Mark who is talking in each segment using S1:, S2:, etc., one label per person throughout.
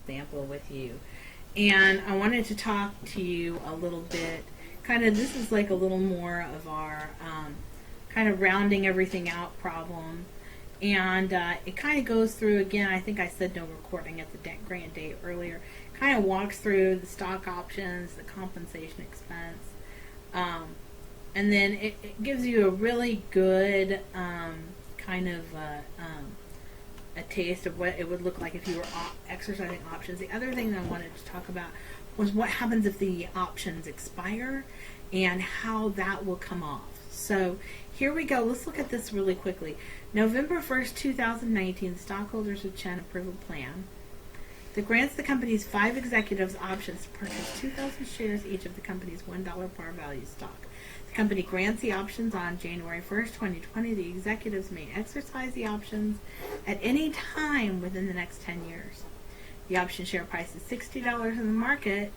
S1: example with you. And I wanted to talk to you a little bit, kind of, this is like a little more of our kind of rounding everything out problem. And it kind of goes through, again, I think I said no recording at the grant date earlier, kind of walks through the stock options, the compensation expense, and then it gives you a really good kind of a taste of what it would look like if you were exercising options. The other thing that I wanted to talk about was what happens if the options expire and how that will come off. So here we go. Let's look at this really quickly. November 1st, 2019, stockholders of Chen approve a plan that grants the company's 5 executives options to purchase 2,000 shares each of the company's $1 par value stock. The company grants the options on January 1st, 2020. The executives may exercise the options at any time within the next 10 years. The option share price is $60 in the market.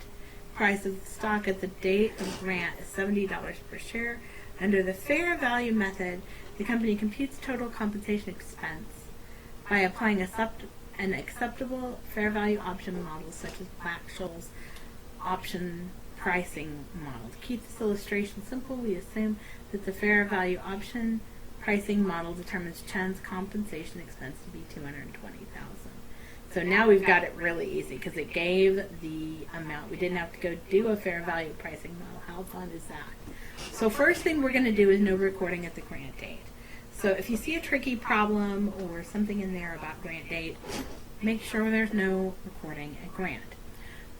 S1: Price of the stock at the date of grant is $70 per share. Under the fair value method, the company computes total compensation expense by applying an acceptable fair value option model such as Black-Scholes option pricing model. To keep this illustration simple, we assume that the fair value option pricing model determines Chen's compensation expense to be $220,000. So now we've got it really easy because it gave the amount. We didn't have to go do a fair value pricing model. How fun is that? So first thing we're going to do is no recording at the grant date. So if you see a tricky problem or something in there about grant date, make sure there's no recording at grant.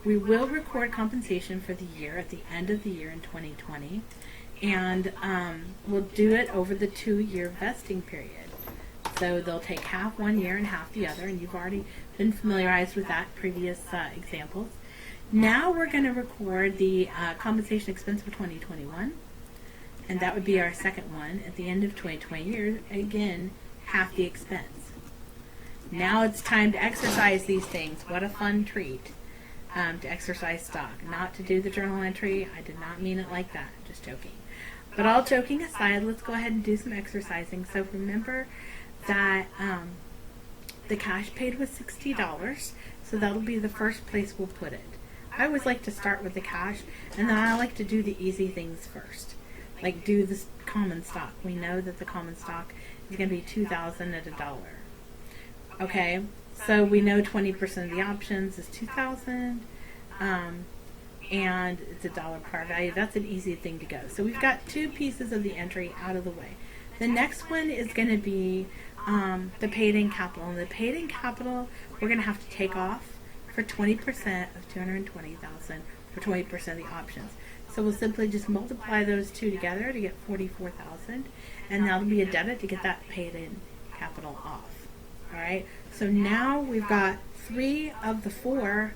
S1: We will record compensation for the year at the end of the year in 2020, and we'll do it over the 2-year vesting period. So they'll take half 1 year and half the other, and you've already been familiarized with that previous examples. Now we're going to record the compensation expense for 2021, and that would be our second one. At the end of 2020 year, again, half the expense. Now it's time to exercise these things. What a fun treat to exercise stock. Not to do the journal entry. I did not mean it like that. Just joking. But all joking aside, let's go ahead and do some exercising. So remember that the cash paid was $60, so that'll be the first place we'll put it. I always like to start with the cash, and then I like to do the easy things first. Like do the common stock. We know that the common stock is going to be $2,000 at $1. Okay, so we know 20% of the options is $2,000, and it's $1 par value. That's an easy thing to go. So we've got 2 pieces of the entry out of the way. The next one is going to be the paid-in capital. And the paid-in capital we're going to have to take off for 20% of $220,000 for 20% of the options. So we'll simply just multiply those 2 together to get $44,000, and that'll be a debit to get that paid-in capital off. All right. So now we've got 3 of the 4,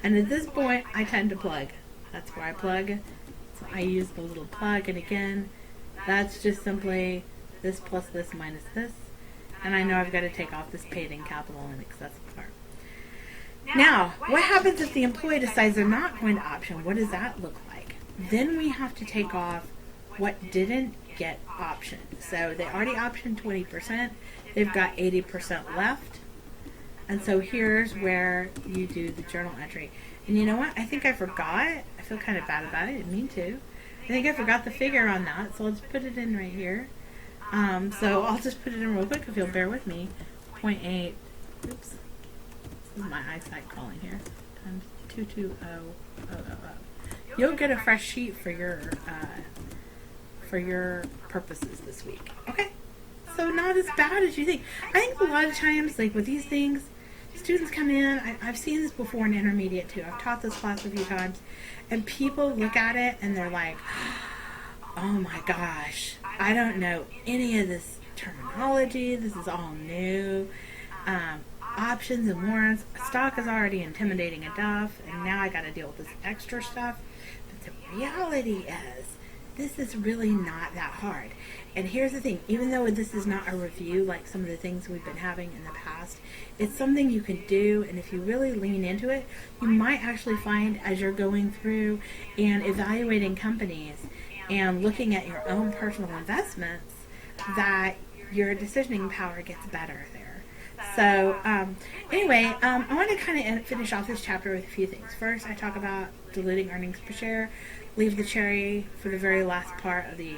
S1: and at this point I tend to plug. That's where I plug. So I use the little plug, and again, that's just simply this plus this minus this, and I know I've got to take off this paid-in capital and excessive part. Now, what happens if the employee decides they're not going to option? What does that look like? Then we have to take off what didn't get optioned. So they already optioned 20%. They've got 80% left. And so here's where you do the journal entry. And you know what? I think I forgot. I feel kind of bad about it. I didn't mean to. I think I forgot the figure on that. So let's put it in right here. So I'll just put it in real quick if you'll bear with me. 0.8. Oops. This is my eyesight calling here. Times 220,000. You'll get a fresh sheet for your purposes this week. Okay. So not as bad as you think. I think a lot of times, like with these things, students come in, I've seen this before in intermediate too. I've taught this class a few times, and people look at it and they're like, oh my gosh, I don't know any of this terminology. This is all new. Options and warrants. Stock is already intimidating enough, and now I got to deal with this extra stuff. But the reality is, this is really not that hard. And here's the thing, even though this is not a review like some of the things we've been having in the past, it's something you can do, and if you really lean into it, you might actually find as you're going through and evaluating companies and looking at your own personal investments that your decisioning power gets better there. So anyway, I want to kind of finish off this chapter with a few things. First, I talk about diluting earnings per share. Leave the cherry for the very last part of the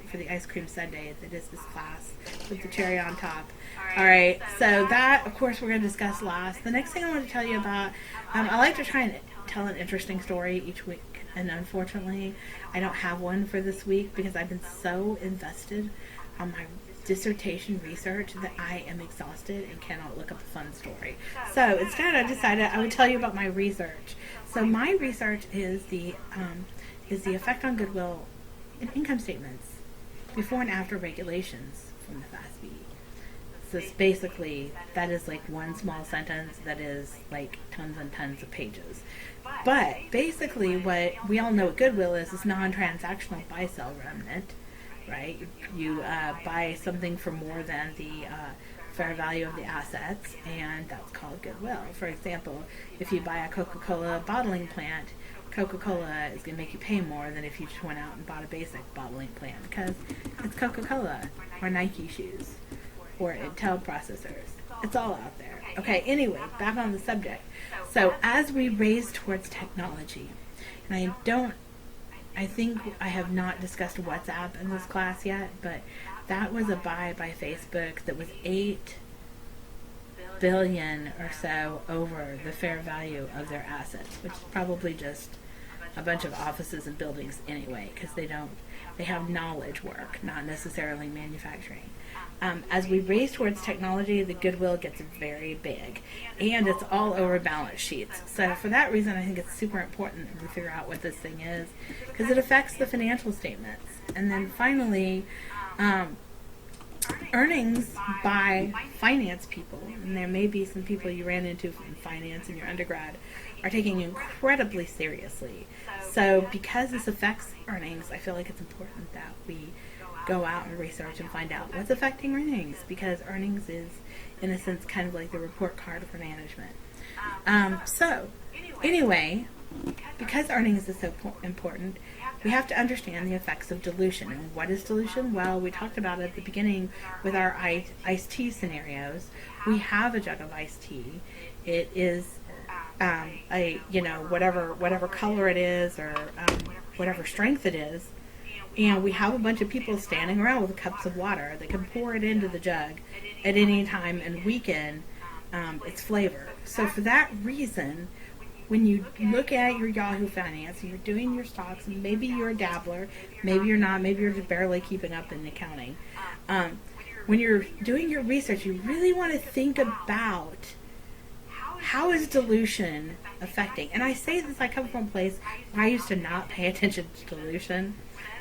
S1: for the ice cream sundae that is this class with the cherry on top. All right, so that, of course, we're going to discuss last. The next thing I want to tell you about, I like to try and tell an interesting story each week, and unfortunately, I don't have one for this week because I've been so invested on my dissertation research that I am exhausted and cannot look up a fun story. So instead, I decided I would tell you about my research. So my research is the effect on goodwill in income statements before and after regulations from the FASB. So it's basically, that is like one small sentence that is like tons and tons of pages. But basically what we all know what goodwill is non-transactional buy-sell remnant, right? You buy something for more than the fair value of the assets, and that's called goodwill. For example, if you buy a Coca-Cola bottling plant, Coca-Cola is going to make you pay more than if you just went out and bought a basic bottling plant because it's Coca-Cola, or Nike shoes, or Intel processors. It's all out there. Okay, anyway, back on the subject. So as we race towards technology, and I think I have not discussed WhatsApp in this class yet, but that was a buy by Facebook that was 8 billion or so over the fair value of their assets, which is probably just a bunch of offices and buildings anyway, because they have knowledge work, not necessarily manufacturing. As we race towards technology, the goodwill gets very big, and it's all over balance sheets. So for that reason, I think it's super important that we figure out what this thing is, because it affects the financial statements. And then finally, earnings by finance people, and there may be some people you ran into in finance in your undergrad, are taking incredibly seriously. So because this affects earnings, I feel like it's important that we go out and research and find out what's affecting earnings, because earnings is, in a sense, kind of like the report card for management. So anyway, because earnings is so important, we have to understand the effects of dilution. And what is dilution? Well, we talked about it at the beginning with our iced tea scenarios. We have a jug of iced tea. It is whatever color it is, or whatever strength it is. And we have a bunch of people standing around with cups of water that can pour it into the jug at any time and weaken its flavor. So for that reason, when you look at your Yahoo Finance and you're doing your stocks, and maybe you're a dabbler, maybe you're not, maybe you're just barely keeping up in accounting, when you're doing your research, you really want to think about how is dilution affecting. And I say this, I come from a place where I used to not pay attention to dilution.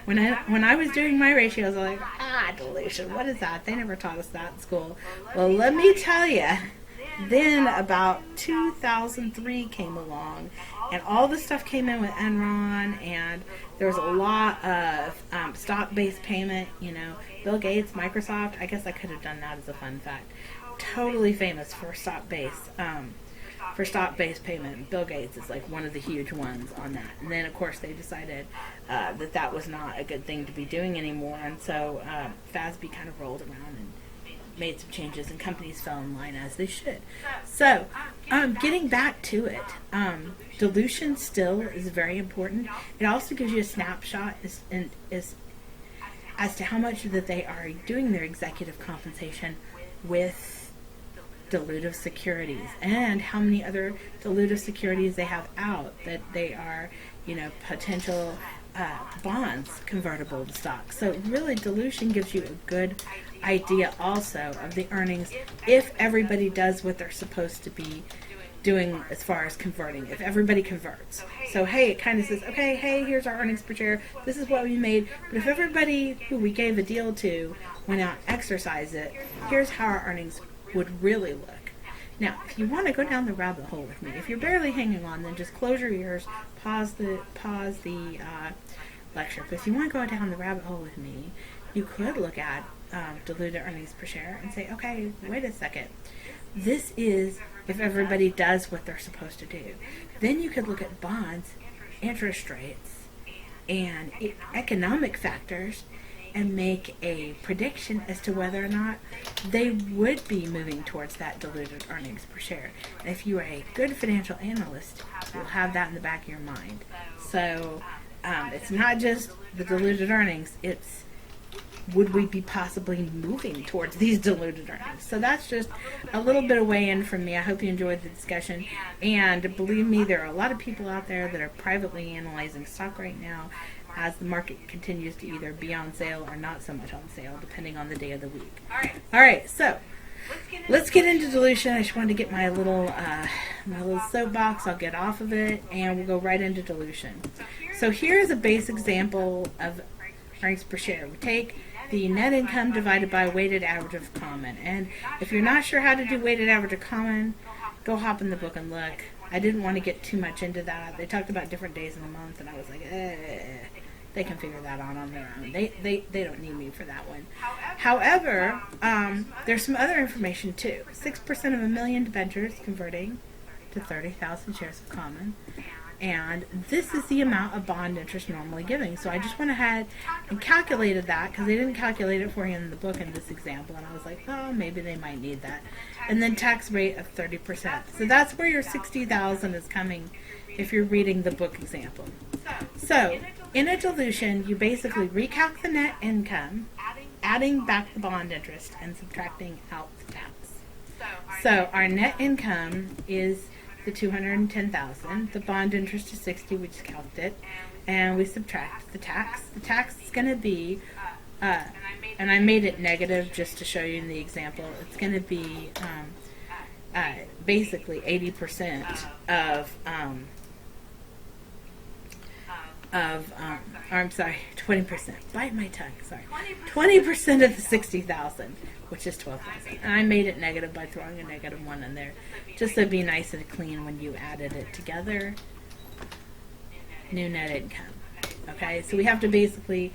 S1: When I was doing my ratios, I was like, dilution, what is that? They never taught us that in school. Well, let me tell you, then about 2003 came along, and all the stuff came in with Enron, and there was a lot of stock-based payment. Bill Gates, Microsoft, I guess I could have done that as a fun fact. Totally famous for stock-based payment. Bill Gates is like one of the huge ones on that. And then, of course, they decided that was not a good thing to be doing anymore. And so FASB kind of rolled around and made some changes, and companies fell in line as they should. So getting back to it, dilution still is very important. It also gives you a snapshot as to how much that they are doing their executive compensation with dilutive securities, and how many other dilutive securities they have out that they are, potential bonds convertible to stock. So really, dilution gives you a good idea also of the earnings if everybody does what they're supposed to be doing as far as converting, if everybody converts. So hey, it kind of says, okay, hey, here's our earnings per share, this is what we made, but if everybody who we gave a deal to went out and exercised it, here's how our earnings would really look. Now, if you want to go down the rabbit hole with me, if you're barely hanging on, then just close your ears, pause the lecture. But if you want to go down the rabbit hole with me, you could look at diluted earnings per share and say, okay, wait a second. This is if everybody does what they're supposed to do. Then you could look at bonds, interest rates, and economic factors, and make a prediction as to whether or not they would be moving towards that diluted earnings per share. And if you are a good financial analyst, you'll have that in the back of your mind. So it's not just the diluted earnings, it's would we be possibly moving towards these diluted earnings? So that's just a little bit of weigh-in from me. I hope you enjoyed the discussion. And believe me, there are a lot of people out there that are privately analyzing stock right now as the market continues to either be on sale or not so much on sale, depending on the day of the week. All right, so let's get into dilution. I just wanted to get my little soapbox. I'll get off of it, and we'll go right into dilution. So here's a base example of earnings per share. We take the net income divided by weighted average of common. And if you're not sure how to do weighted average of common, go hop in the book and look. I didn't want to get too much into that. They talked about different days in the month, and I was like, they can figure that out on their own. They don't need me for that one. However, there's some other information too. 6% of a million debentures converting to 30,000 shares of common. And this is the amount of bond interest normally giving. So I just went ahead and calculated that because they didn't calculate it for you in the book in this example. And I was like, oh, maybe they might need that. And then tax rate of 30%. So that's where your $60,000 is coming if you're reading the book example. So in a dilution, you basically recalc the net income, adding back the bond interest, and subtracting out the tax. So our net income is the $210,000. The bond interest is $60,000. We just calculated it, and we subtract the tax. The tax is going to be, and I made it negative just to show you in the example. It's going to be basically 80% I'm sorry, 20%. Bite my tongue. Sorry, 20% of the 60,000. Which is 12,000. And I made it negative by throwing a -1 in there, just to be nice and clean when you added it together. New net income. Okay, so we have to basically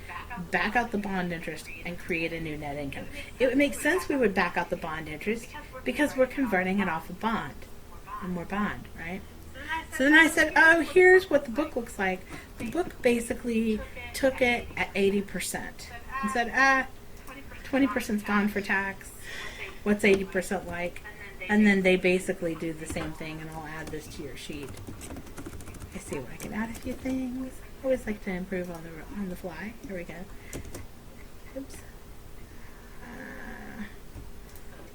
S1: back out the bond interest and create a new net income. It would make sense we would back out the bond interest because we're converting it off a bond, and more bond, right? So then I said, oh, here's what the book looks like. The book basically took it at 80% and said, 20% is gone for tax. What's 80% like? And then they basically do the same thing, and I'll add this to your sheet. I see where I can add a few things. I always like to improve on the fly. Here we go. Oops.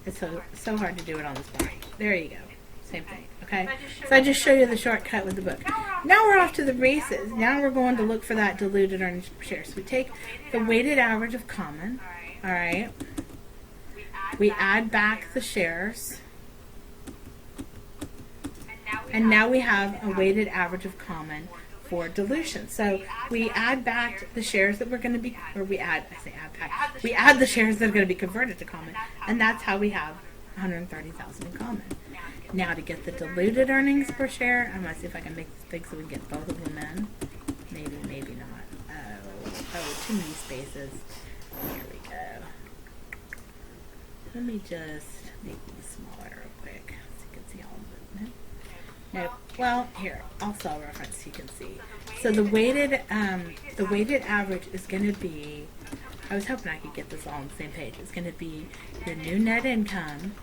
S1: It's so hard to do it on the spot. There you go. Same thing. Okay. So I just show you the shortcut with the book. Now we're off to the races. Now we're going to look for that diluted earnings per share. So we take the weighted average of common. All right. We add back the shares. And now we have a weighted average of common for dilution. So we add back the shares that we're going to be, or we add the shares that are going to be converted to common. And that's how we have 130,000 in common. Now to get the diluted earnings per share, I'm going to see if I can make this big so we can get both of them in. Maybe, maybe not. Oh, too many spaces. Here we go. Let me just make these smaller real quick so you can see all of it. No, well, here, I'll cell reference so you can see. So the weighted average is going to be, I was hoping I could get this all on the same page. It's going to be your new net income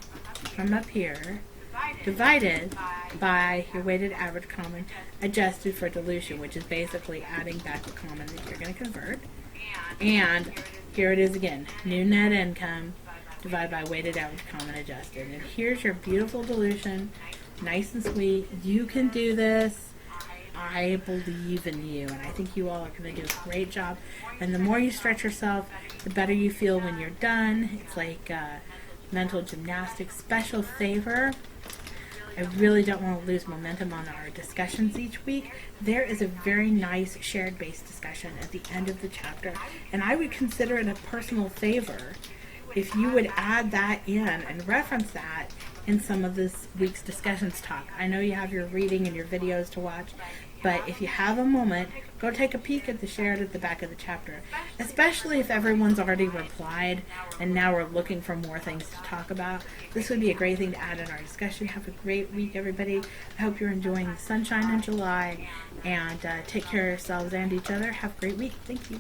S1: from up here divided by your weighted average common adjusted for dilution, which is basically adding back the common that you're going to convert. And here it is again, new net income divided by weighted average common adjusted. And here's your beautiful dilution, nice and sweet. You can do this. I believe in you, and I think you all are going to do a great job. And the more you stretch yourself, the better you feel when you're done. It's like mental gymnastics. Special favor, I really don't want to lose momentum on our discussions each week. There is a very nice shared-based discussion at the end of the chapter, and I would consider it a personal favor if you would add that in and reference that in some of this week's discussions talk. I know you have your reading and your videos to watch, but if you have a moment, go take a peek at the shared at the back of the chapter, especially if everyone's already replied and now we're looking for more things to talk about. This would be a great thing to add in our discussion. Have a great week, everybody. I hope you're enjoying the sunshine in July, and take care of yourselves and each other. Have a great week. Thank you.